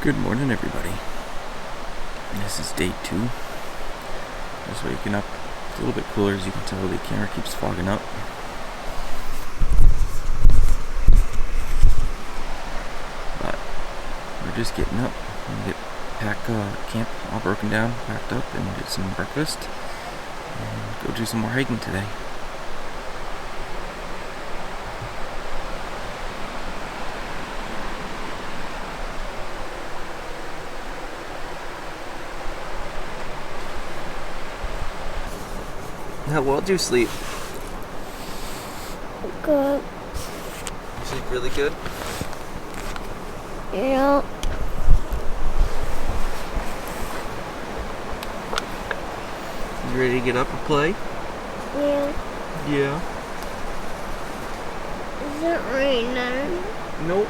Good morning, everybody. This is day 2. Just waking up. It's a little bit cooler, as you can tell. The camera keeps fogging up. But we're just getting up and get camp all broken down, packed up, and get some breakfast and go do some more hiking today. How well do you sleep? Good. You sleep really good? Yeah. You ready to get up and play? Yeah. Yeah. Is it raining? Nope.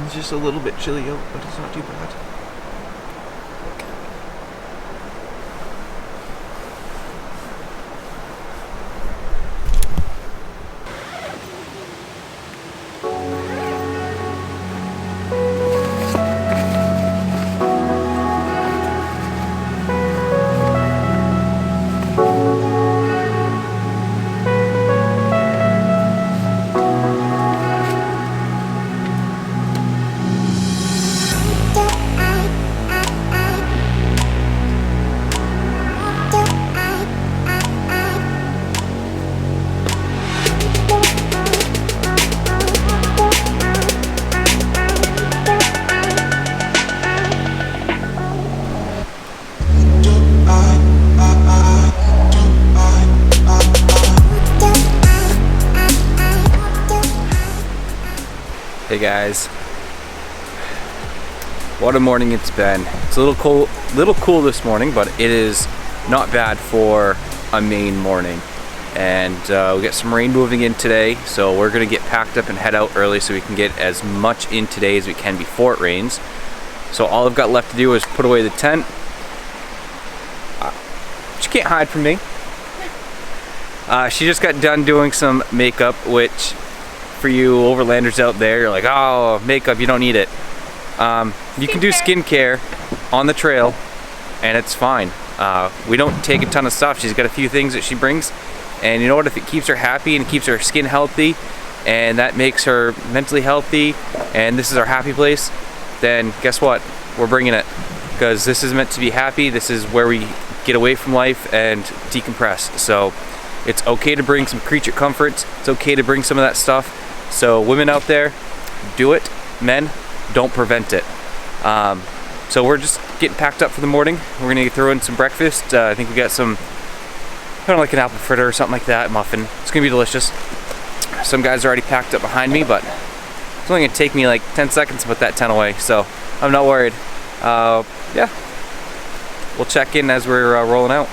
It's just a little bit chilly out, but it's not too bad. Hey guys, what a morning it's been. It's a little cool this morning, but it is not bad for a Maine morning. And we got some rain moving in today, so we're gonna get packed up and head out early so we can get as much in today as we can before it rains. So all I've got left to do is put away the tent. She can't hide from me. She just got done doing some makeup, which for you overlanders out there, you're like, oh, makeup, you don't need it. You can do skincare on the trail and it's fine. We don't take a ton of stuff. She's got a few things that she brings, and you know what, if it keeps her happy and keeps her skin healthy and that makes her mentally healthy and this is our happy place, then guess what, we're bringing it, because this is meant to be happy. This is where we get away from life and decompress. So it's okay to bring some creature comforts. It's okay to bring some of that stuff. So women out there, do it. Men, don't prevent it. So we're just getting packed up for the morning. We're gonna throw in some breakfast. I think we got some, kind of like an apple fritter or something like that, muffin. It's gonna be delicious. Some guys are already packed up behind me, but it's only gonna take me like 10 seconds to put that tent away, so I'm not worried. Yeah, we'll check in as we're rolling out.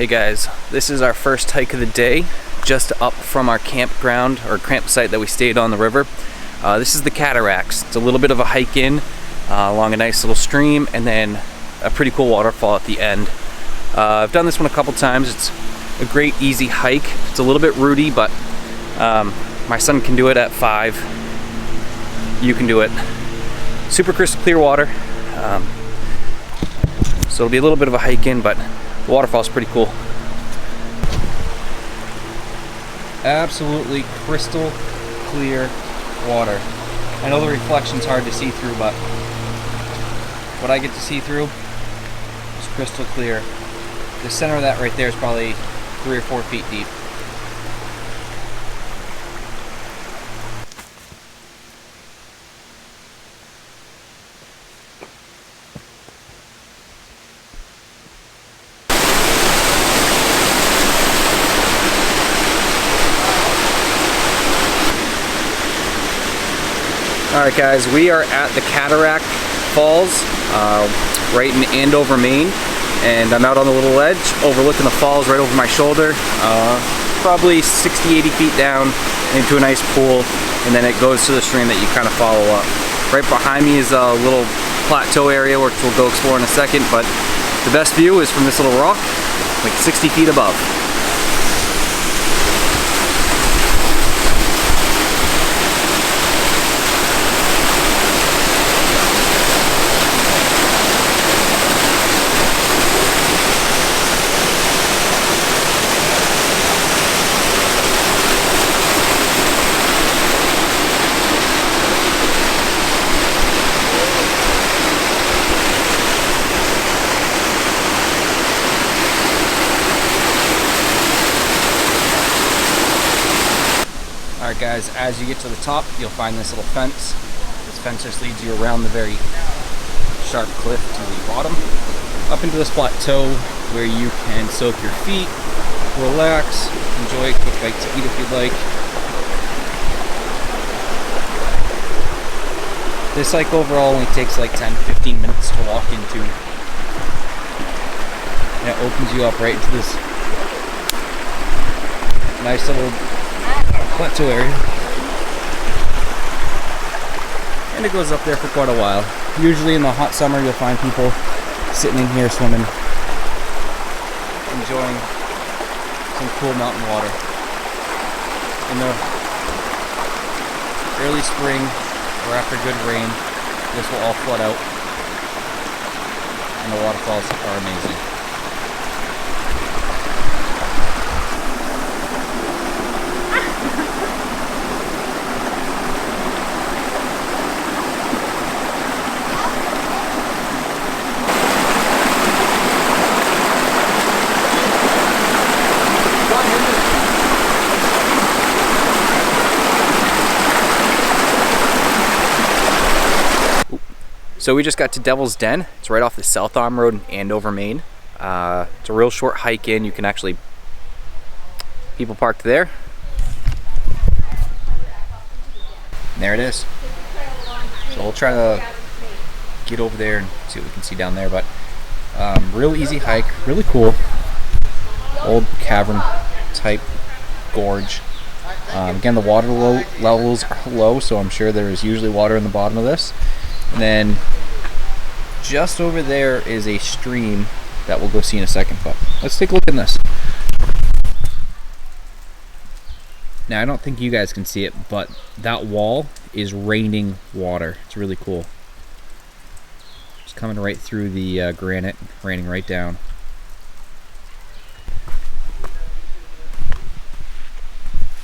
Hey guys, this is our first hike of the day, just up from our campground or campsite that we stayed on the river. This is the Cataracts. It's a little bit of a hike in along a nice little stream, and then a pretty cool waterfall at the end. I've done this one a couple times. It's a great easy hike. It's a little bit rooty, but my son can do it at 5. You can do it. Super crystal clear water. So it'll be a little bit of a hike in, but the waterfall's pretty cool. Absolutely crystal clear water. I know the reflection's hard to see through, but what I get to see through is crystal clear. The center of that right there is probably 3 or 4 feet deep. Alright guys, we are at the Cataract Falls, right in Andover, Maine, and I'm out on the little ledge overlooking the falls right over my shoulder, probably 60-80 feet down into a nice pool, and then it goes to the stream that you kind of follow up. Right behind me is a little plateau area which we'll go explore in a second, but the best view is from this little rock, like 60 feet above. Alright guys, as you get to the top, you'll find this little fence. This fence just leads you around the very sharp cliff to the bottom, up into this plateau where you can soak your feet, relax, enjoy a quick bite to eat if you'd like. This hike overall only takes like 10-15 minutes to walk into. And it opens you up right into this nice little plateau area, and it goes up there for quite a while. Usually in the hot summer you'll find people sitting in here swimming, enjoying some cool mountain water. In the early spring or after good rain, this will all flood out, and the waterfalls are amazing. So we just got to Devil's Den. It's right off the South Arm Road in Andover, Maine. It's a real short hike in. You can actually, people parked there. And there it is. So we'll try to get over there and see what we can see down there. But real easy hike, really cool. Old cavern type gorge. Again, the water levels are low, so I'm sure there is usually water in the bottom of this. And then just over there is a stream that we'll go see in a second, but let's take a look at this. Now I don't think you guys can see it, but that wall is raining water. It's really cool. It's coming right through the granite, raining right down.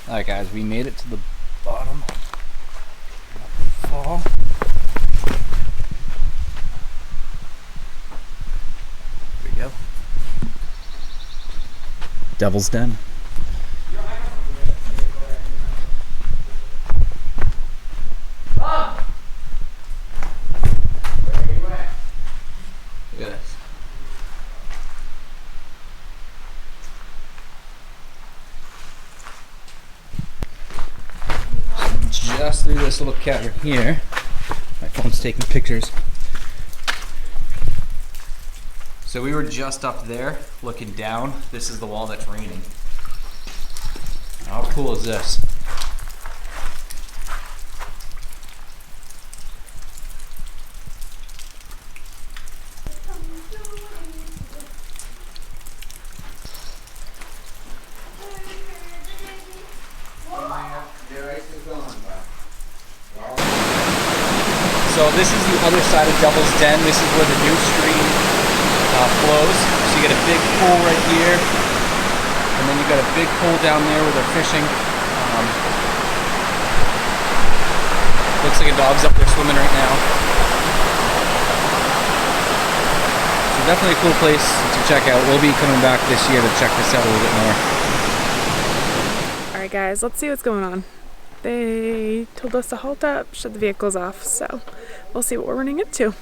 Alright guys, we made it to the bottom of the fall. Go. Devil's Den. Bob! Where are you at? Look at this. Just through this little cavern here. My phone's taking pictures. So we were just up there looking down. This is the wall that's raining. How cool is this? So this is the other side of Devil's Den. This is where the new stream flows. So you get a big pool right here, and then you got a big pool down there where they're fishing. Looks like a dog's up there swimming right now. So definitely a cool place to check out. We'll be coming back this year to check this out a little bit more. Alright guys, let's see what's going on. They told us to halt up, shut the vehicles off, so we'll see what we're running into.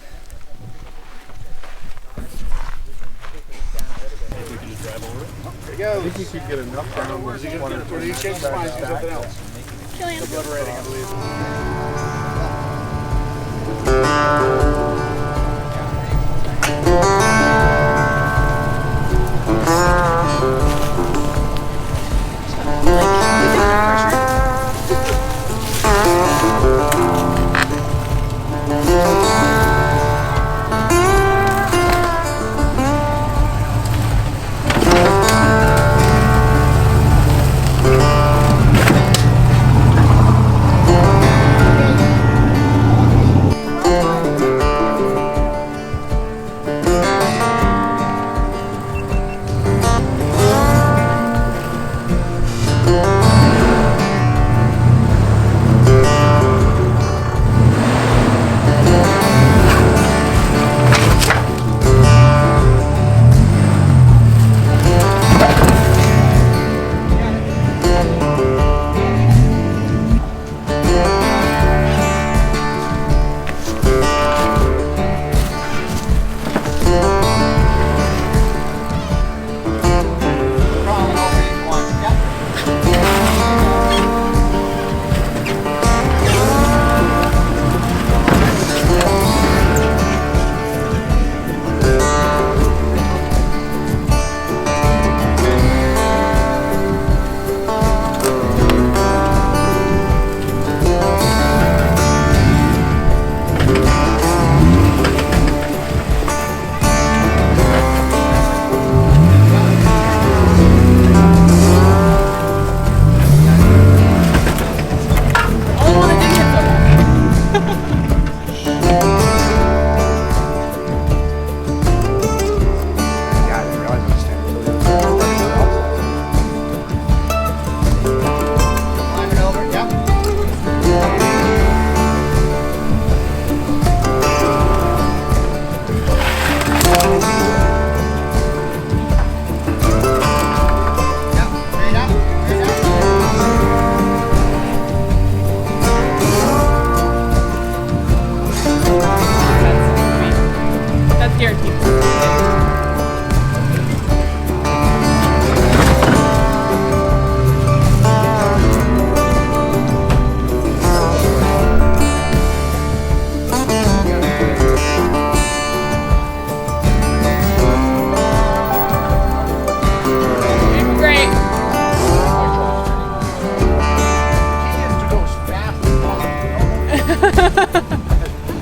There you go. I think you could get enough down. What do you change your mind? Do something else. Obliterating, I believe.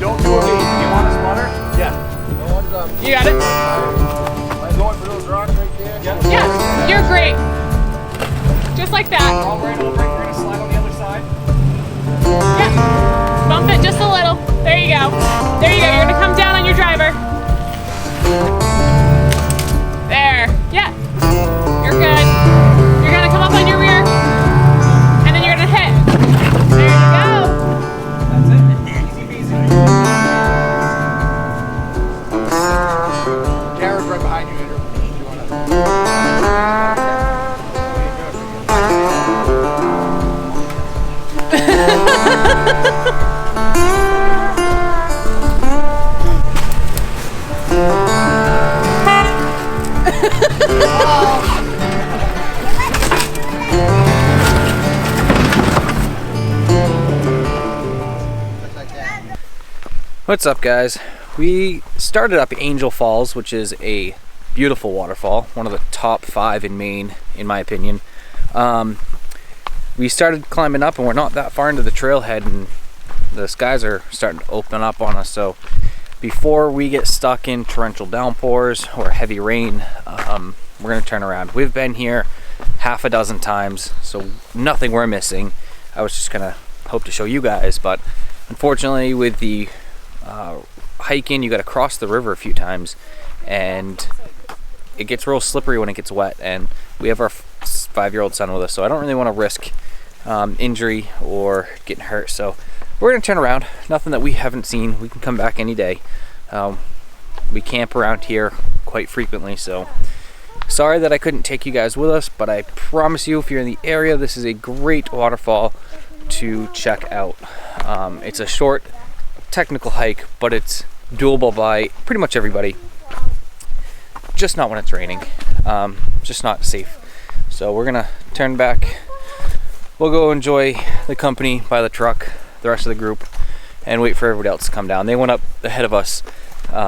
Don't do it. Do you want a spotter? Yeah. You got it? I'm going for those rocks right there. Yeah, you're great. Just like that. All right over. You're going to slide on the other side. Yeah. Bump it just a little. There you go. There you go. You're going to come down on your driver. There. Yeah. You're good. You're going to come up on your rear. And then you're going to hit. There you go. That's it. Easy peasy. Jared's right behind you, Andrew. You want to... What's up, guys? We started up Angel Falls, which is a beautiful waterfall, one of the top 5 in Maine, in my opinion. We started climbing up and we're not that far into the trailhead, and the skies are starting to open up on us. So before we get stuck in torrential downpours or heavy rain, we're gonna turn around. We've been here half a dozen times, so nothing we're missing. I was just gonna hope to show you guys, but unfortunately with the hiking, you gotta cross the river a few times, and it gets real slippery when it gets wet, and we have our 5-year-old son with us, so I don't really want to risk injury or getting hurt. So we're gonna turn around. Nothing that we haven't seen. We can come back any day. We camp around here quite frequently, so sorry that I couldn't take you guys with us, but I promise you, if you're in the area, this is a great waterfall to check out. It's a short technical hike, but it's doable by pretty much everybody. Just not when it's raining. Just not safe. So we're gonna turn back. We'll go enjoy the company by the truck, the rest of the group, and wait for everybody else to come down. They went up ahead of us.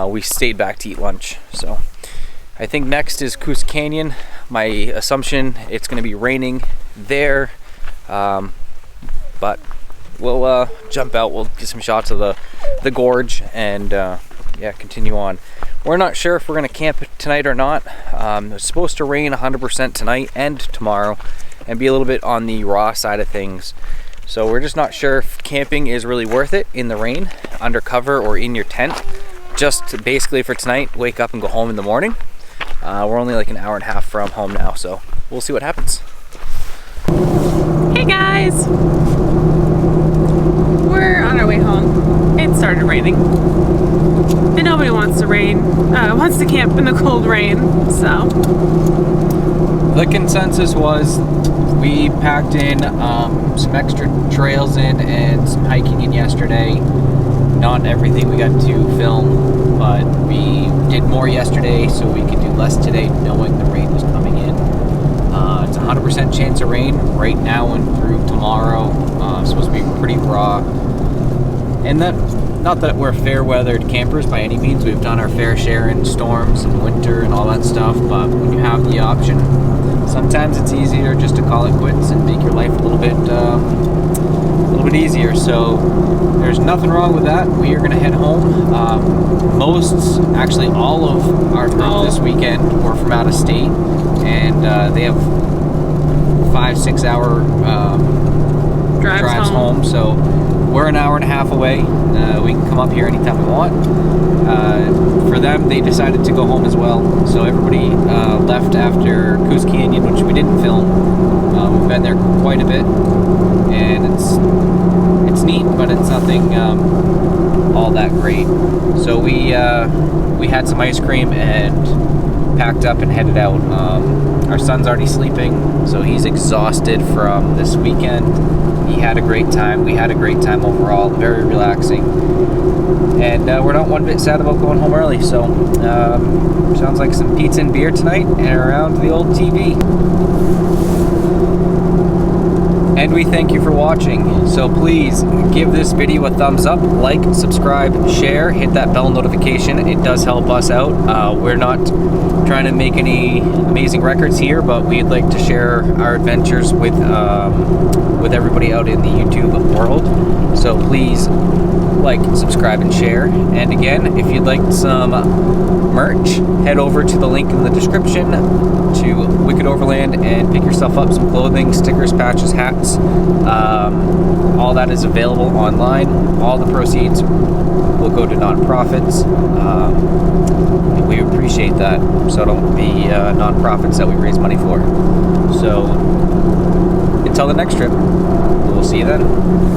We stayed back to eat lunch. So I think next is Coos Canyon. My assumption, it's gonna be raining there, but we'll jump out. We'll get some shots of the gorge and yeah, continue on. We're not sure if we're gonna camp tonight or not. It's supposed to rain 100% tonight and tomorrow, and be a little bit on the raw side of things. So we're just not sure if camping is really worth it in the rain, under cover or in your tent. Just basically for tonight, wake up and go home in the morning. We're only like an hour and a half from home now, so we'll see what happens. Hey guys! We're on our way home. It started raining. And nobody wants to wants to camp in the cold rain, so. The consensus was we packed in some extra trails in and some hiking in yesterday. Not everything we got to film, but we did more yesterday so we could do less today, knowing the rain was coming in. It's a 100% chance of rain right now and through tomorrow. It's supposed to be pretty raw. And that, not that we're fair weathered campers by any means. We've done our fair share in storms and winter and all that stuff, but when you have the option, sometimes it's easier just to call it quits and make your life a little bit easier. So there's nothing wrong with that. We are gonna head home. Actually all of our group this weekend were from out of state, and they have 5-6 hour drives home. So we're an hour and a half away. We can come up here anytime we want. For them, they decided to go home as well. So everybody left after Coos Canyon, which we didn't film. We've been there quite a bit, and it's neat, but it's nothing all that great. So we had some ice cream and packed up and headed out. Our son's already sleeping, so he's exhausted from this weekend. He had a great time. We had a great time overall, very relaxing. And we're not one bit sad about going home early, so sounds like some pizza and beer tonight and around the old TV. And we thank you for watching. So please give this video a thumbs up, like, subscribe, share, hit that bell notification. It does help us out. We're not trying to make any amazing records here, but we'd like to share our adventures with everybody out in the YouTube world. So please like, subscribe, and share. And again, if you'd like some merch, head over to the link in the description to Wicked Overland and pick yourself up some clothing, stickers, patches, hats. All that is available online. All the proceeds will go to nonprofits. And we appreciate that. So don't be nonprofits that we raise money for. So until the next trip, we'll see you then.